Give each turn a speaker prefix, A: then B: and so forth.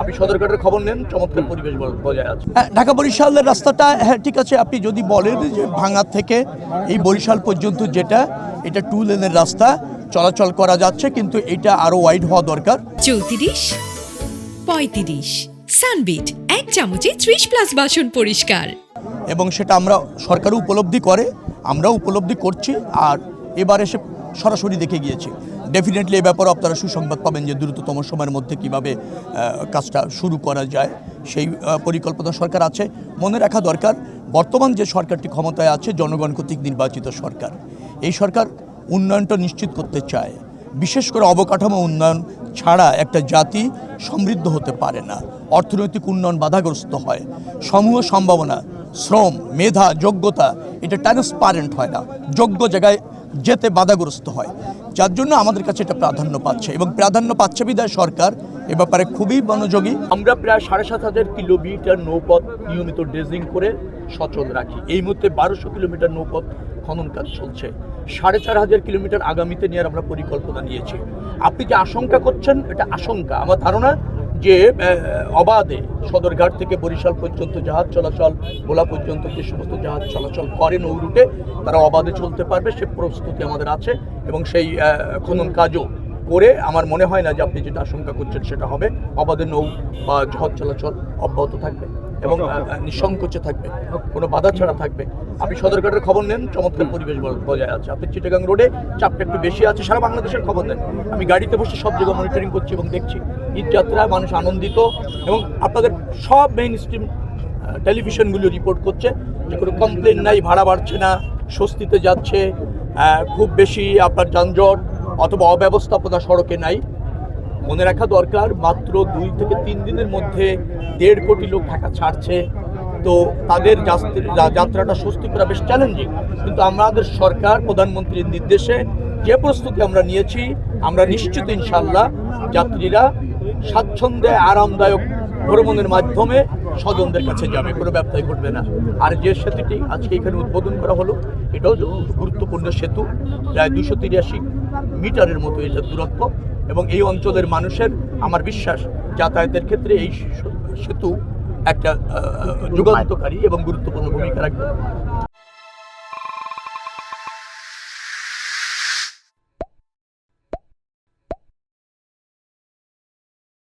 A: আপনি সদরঘাটের খবর নেন, চমৎকার পরিবেশ বজায় আছে।
B: ঢাকা বরিশালের রাস্তাটা ঠিক আছে, আপনি যদি বলেন যে ভাঙা থেকে এই বরিশাল পর্যন্ত যেটা, এটা 2 লেনের রাস্তা, চলাচল করা যাচ্ছে, কিন্তু এটা আরও ওয়াইড হওয়া দরকার।
C: 34, 35 সানবিট 1 চামচে 30+ বাসন পরিষ্কার।
B: এবং সেটা আমরা সরকারও উপলব্ধি করে, আমরাও উপলব্ধি করছি, আর এবার এসে সরাসরি দেখে গিয়েছি। ডেফিনেটলি এই ব্যাপারে আপনারা সুসংবাদ পাবেন যে দ্রুততম সময়ের মধ্যে কিভাবে কাজটা শুরু করা যায়, সেই পরিকল্পনা সরকার আছে। মনে রাখা দরকার, বর্তমান যে সরকারটি ক্ষমতায় আছে জনগণ কর্তৃক নির্বাচিত সরকার, এই সরকার উন্নয়নটা নিশ্চিত করতে চায়। বিশেষ করে অবকাঠামো উন্নয়ন ছাড়া একটা জাতি সমৃদ্ধ হতে পারে না, অর্থনৈতিক উন্নয়ন বাধাগ্রস্ত হয়, সমূহ সম্ভাবনা, শ্রম, মেধা, যোগ্যতা এটা ট্রান্সপারেন্ট হয় না, যোগ্য জায়গায় যেতে বাধাগ্রস্ত হয়, যার জন্য আমাদের কাছে এটা প্রাধান্য পাচ্ছে, এবং প্রাধান্য পাচ্ছে বিধায় সরকার এ ব্যাপারে খুবই মনোযোগী।
A: আমরা প্রায় 7,500 কিলোমিটার নৌপথ নিয়মিত ড্রেজিং করে সচল রাখি। এই মুহূর্তে 1200 কিলোমিটার নৌপথ খনন কাজ চলছে। 4,500 কিলোমিটার আগামীতে নেওয়ার আমরা পরিকল্পনা নিয়েছি। আপনি যে আশঙ্কা করছেন, এটা আশঙ্কা। আমার ধারণা যে অবাধে সদরঘাট থেকে বরিশাল পর্যন্ত জাহাজ চলাচল, ভোলা পর্যন্ত যে সমস্ত জাহাজ চলাচল করে নৌ রুটে, তারা অবাধে চলতে পারবে, সে প্রস্তুতি আমাদের আছে, এবং সেই খনন কাজও করে আমার মনে হয় না যে আপনি যেটা আশঙ্কা করছেন সেটা হবে। অবাধে নৌ বা জাহাজ চলাচল অব্যাহত থাকবে এবং নিঃসংকোচে থাকবে, কোনো বাধা ছাড়া থাকবে। আপনি সদরঘাটের খবর নেন, চমৎকার পরিবেশ বজায় আছে। আপনি চিটাগাং রোডে চাপটা একটু বেশি আছে, সারা বাংলাদেশের খবর নেন। আমি গাড়িতে বসে সব জায়গায় মনিটরিং করছি এবং দেখছি ঈদযাত্রায় মানুষ আনন্দিত, এবং আপনাদের সব মেইন স্ট্রিম টেলিভিশনগুলো রিপোর্ট করছে যে কোনো কমপ্লেন নাই, ভাড়া বাড়ছে না, স্বস্তিতে যাচ্ছে, খুব বেশি আপনার যানজট অথবা অব্যবস্থাপনা সড়কে নাই। মনে রাখা দরকার, মাত্র 2 থেকে 3 দিনের মধ্যে 1.5 কোটি লোক ঢাকা ছাড়ছে, তো তাদের যাত্রাটা স্বস্তি করা বেশ চ্যালেঞ্জিং। কিন্তু আমাদের সরকার প্রধানমন্ত্রীর নির্দেশে যে প্রস্তুতি আমরা নিয়েছি, আমরা নিশ্চিত ইনশাল্লাহ যাত্রীরা স্বাচ্ছন্দ্যে আরামদায়ক ভ্রমণের মাধ্যমে স্বজনদের কাছে যাবে, কোনো ব্যবসায় ঘটবে না। আর যে সেতুটি আজকে এখানে উদ্বোধন করা হলো, এটাও গুরুত্বপূর্ণ সেতু, প্রায় 283 মিটারের মতো এটা দূরত্ব, এবং এই অঞ্চলের মানুষের আমার বিশ্বাস যাতায়াতের ক্ষেত্রে এই সেতু একটা যুগান্তকারী এবং গুরুত্বপূর্ণ ভূমিকা রাখবে।